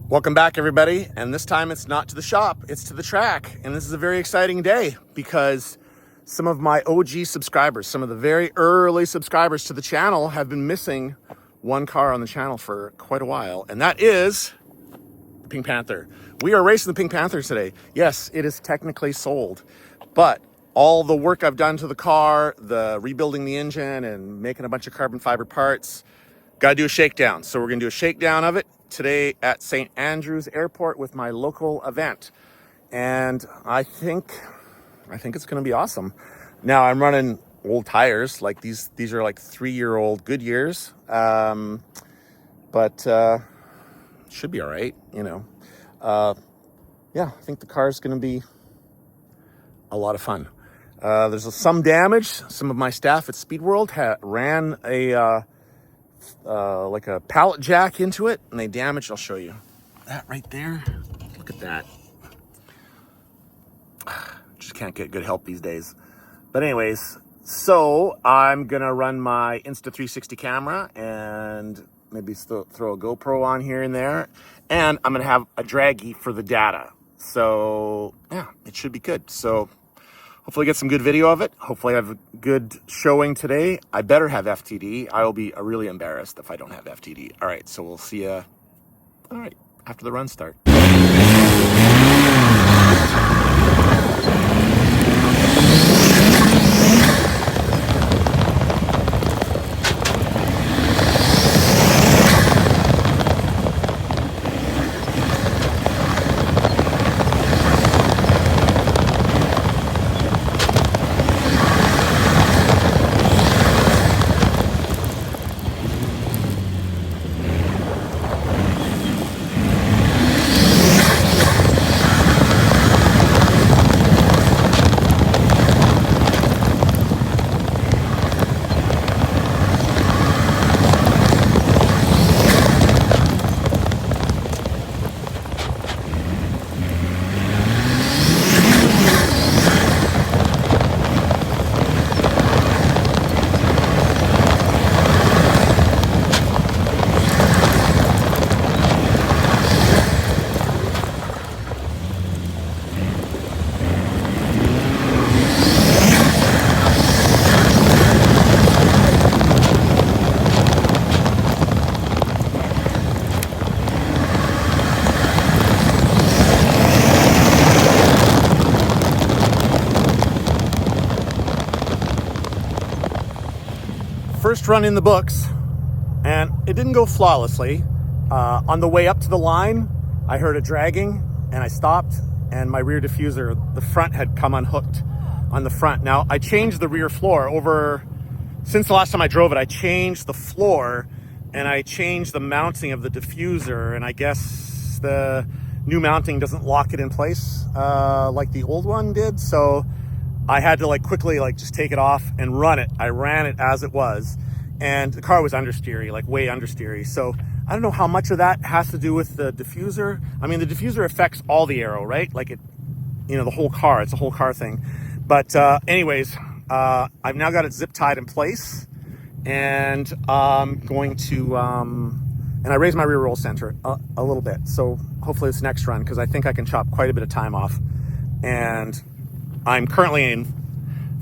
Welcome back, everybody. And this time it's not to the shop, it's to the track. And this is a very exciting day because some of my OG subscribers, some of the very early subscribers to the channel have been missing one car on the channel for quite a while. And that is the Pink Panther. We are racing the Pink Panther today. Yes, it is technically sold, but all the work I've done to the car, the rebuilding the engine and making a bunch of carbon fiber parts, got to do a shakedown. So we're going to do a shakedown of it today at St. Andrews Airport with my local event. And I think it's going to be awesome. Now I'm running old tires, like these are like 3-year-old Goodyears. But should be all right, you know. Yeah, I think the car's going to be a lot of fun. There's some damage. Some of my staff at Speed World ran a like a pallet jack into it, and they damaged. I'll show you that right there. Look at that. Just can't get good help these days. But anyways, so I'm gonna run my Insta360 camera and maybe throw a GoPro on here and there, and I'm gonna have a draggy for the data. So yeah, it should be good. So hopefully get some good video of it. Hopefully I have a good showing today. I better have FTD. I will be really embarrassed if I don't have FTD. All right, so we'll see you, all right, after the run start. First run in the books, and it didn't go flawlessly. On the way up to the line, I heard a dragging, and I stopped, and my rear diffuser, the front had come unhooked on the front. Now, I changed the rear floor since the last time I drove it. I changed the floor, and I changed the mounting of the diffuser, and I guess the new mounting doesn't lock it in place like the old one did, so I had to quickly just take it off and run it. I ran it as it was, and the car was understeery, way understeery. So I don't know how much of that has to do with the diffuser. I mean, the diffuser affects all the aero, right? The whole car. It's a whole car thing. But anyways, I've now got it zip tied in place, and I'm going to and I raised my rear roll center a little bit. So hopefully this next run, because I think I can chop quite a bit of time off. And I'm currently in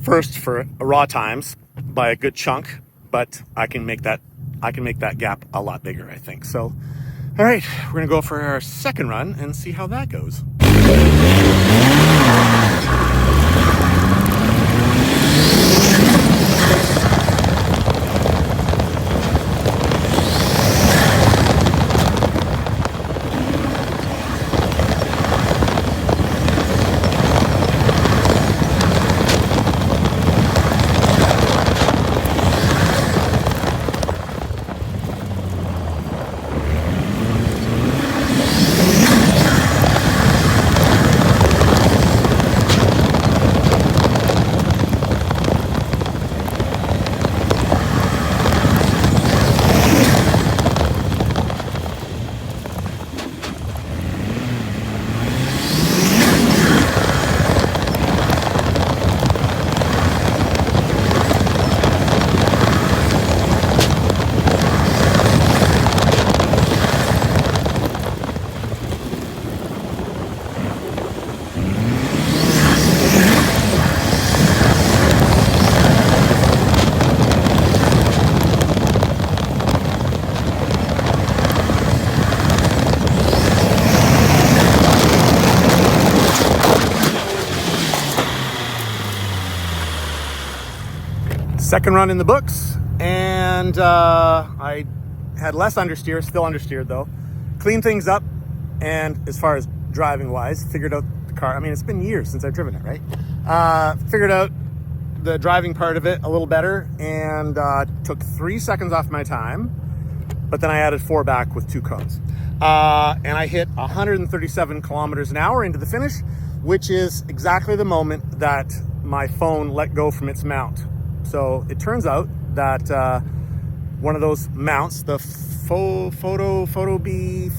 first for raw times by a good chunk, but I can make that gap a lot bigger, I think. So, all right, we're gonna go for our second run and see how that goes. Second run in the books, and I had less understeer, still understeered though. Cleaned things up, and as far as driving wise, figured out the car. I mean, it's been years since I've driven it, right? Figured out the driving part of it a little better, and took 3 seconds off my time, but then I added 4 back with 2 cones. And I hit 137 kilometers an hour into the finish, which is exactly the moment that my phone let go from its mount. So it turns out that one of those mounts, the Photo B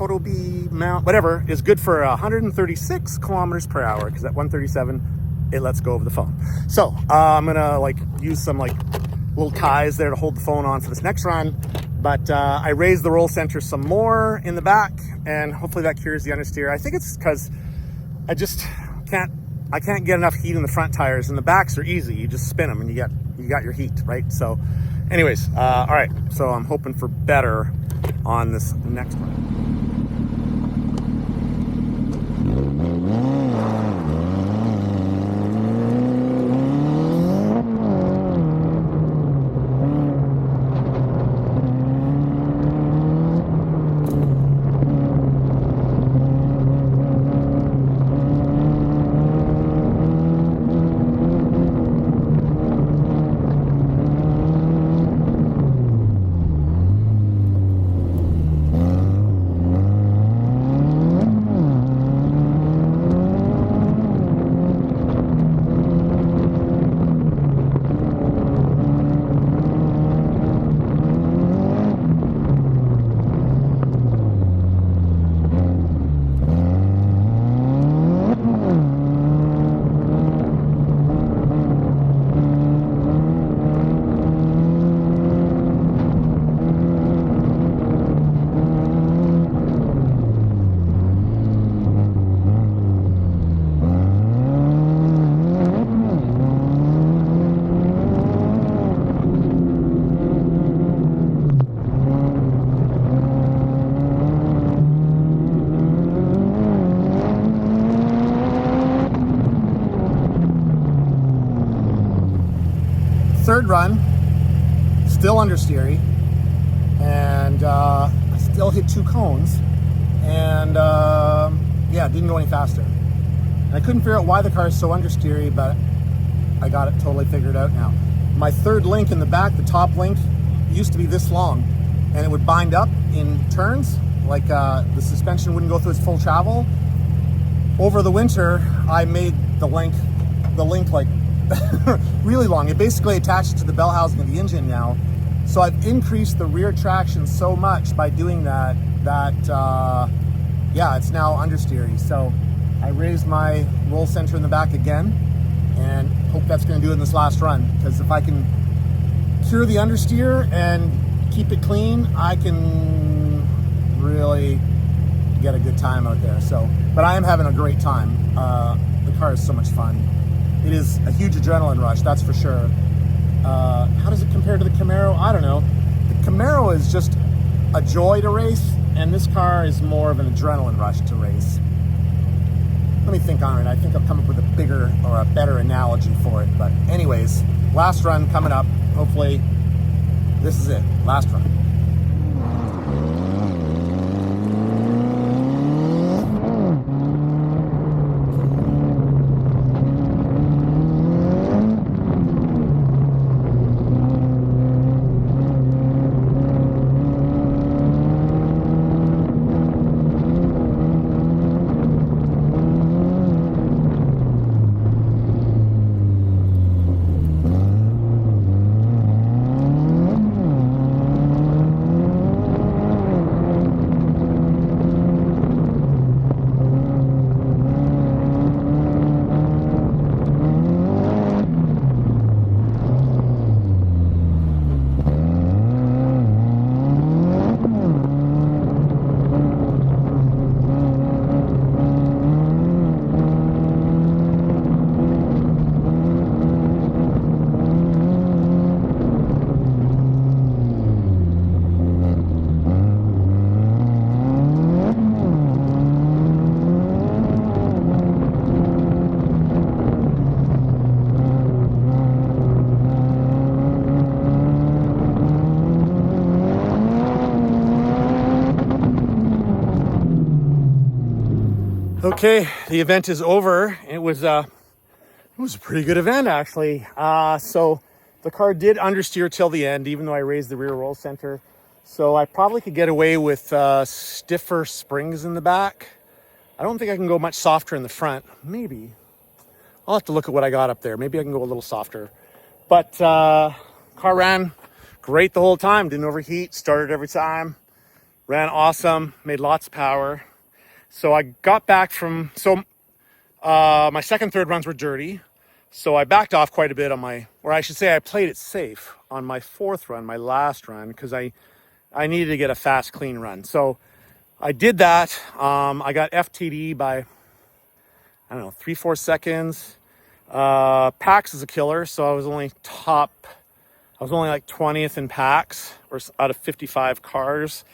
mount, whatever, is good for 136 kilometers per hour, because at 137, it lets go of the phone. So I'm gonna use some little ties there to hold the phone on for this next run. But I raised the roll center some more in the back, and hopefully that cures the understeer. I think it's because I just can't get enough heat in the front tires, and the backs are easy. You just spin them and you got your heat, right? So anyways, all right, so I'm hoping for better on this next one. Third run, still understeery, and I still hit 2 cones, and yeah, didn't go any faster. And I couldn't figure out why the car is so understeery, but I got it totally figured out now. My third link in the back, the top link, used to be this long, and it would bind up in turns, the suspension wouldn't go through its full travel. Over the winter, I made the link really long. It basically attached to the bell housing of the engine now. So I've increased the rear traction so much by doing that yeah, it's now understeery. So I raised my roll center in the back again, and hope that's going to do it in this last run, because if I can cure the understeer and keep it clean, I can really get a good time out there. So, but I am having a great time. The car is so much fun. It is a huge adrenaline rush, that's for sure. How does it compare to the Camaro? I don't know. The Camaro is just a joy to race, and this car is more of an adrenaline rush to race. Let me think on it. I think I'll come up with a bigger or a better analogy for it. But anyways, last run coming up. Hopefully this is it. Last run. Okay, the event is over. It was a pretty good event, actually. So the car did understeer till the end, even though I raised the rear roll center. So I probably could get away with stiffer springs in the back. I don't think I can go much softer in the front. Maybe. I'll have to look at what I got up there. Maybe I can go a little softer. But car ran great the whole time. Didn't overheat. Started every time. Ran awesome. Made lots of power. So I got back from... my second, third runs were dirty. So I backed off quite a bit on my... Or I should say I played it safe on my fourth run, my last run, because I needed to get a fast, clean run. So I did that. I got FTD by, I don't know, 3-4 seconds. PAX is a killer, so I was only like 20th in PAX, or out of 55 cars.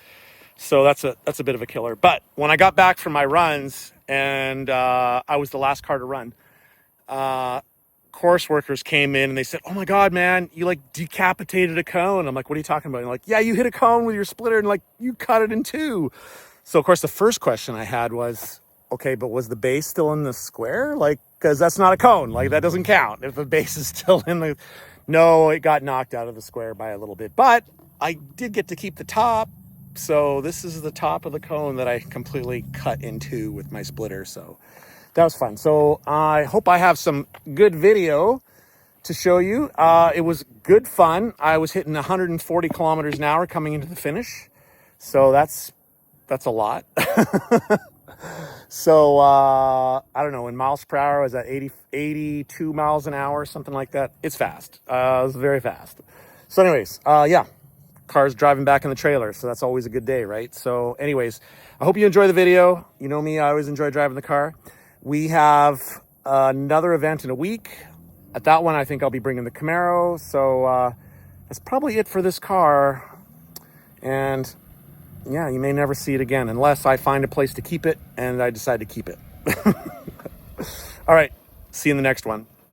So that's a bit of a killer. But when I got back from my runs, and I was the last car to run, course workers came in and they said, "Oh my God, man, you like decapitated a cone." I'm like, "What are you talking about?" And they're like, "Yeah, you hit a cone with your splitter and like you cut it in two." So of course the first question I had was, okay, but was the base still in the square? Like, because that's not a cone. Like, that doesn't count if the base is still in the... No, it got knocked out of the square by a little bit, but I did get to keep the top. So this is the top of the cone that I completely cut in two with my splitter. So that was fun. So I hope I have some good video to show you. It was good fun. I was hitting 140 kilometers an hour coming into the finish. So that's a lot. So I don't know, in miles per hour, I was at 82 miles an hour, something like that. It's fast. It was very fast. So anyways, yeah, cars driving back in the trailer. So that's always a good day, right? So anyways, I hope you enjoy the video. You know me, I always enjoy driving the car. We have another event in a week. At that one, I think I'll be bringing the Camaro. So that's probably it for this car. And yeah, you may never see it again unless I find a place to keep it and I decide to keep it. All right, see you in the next one.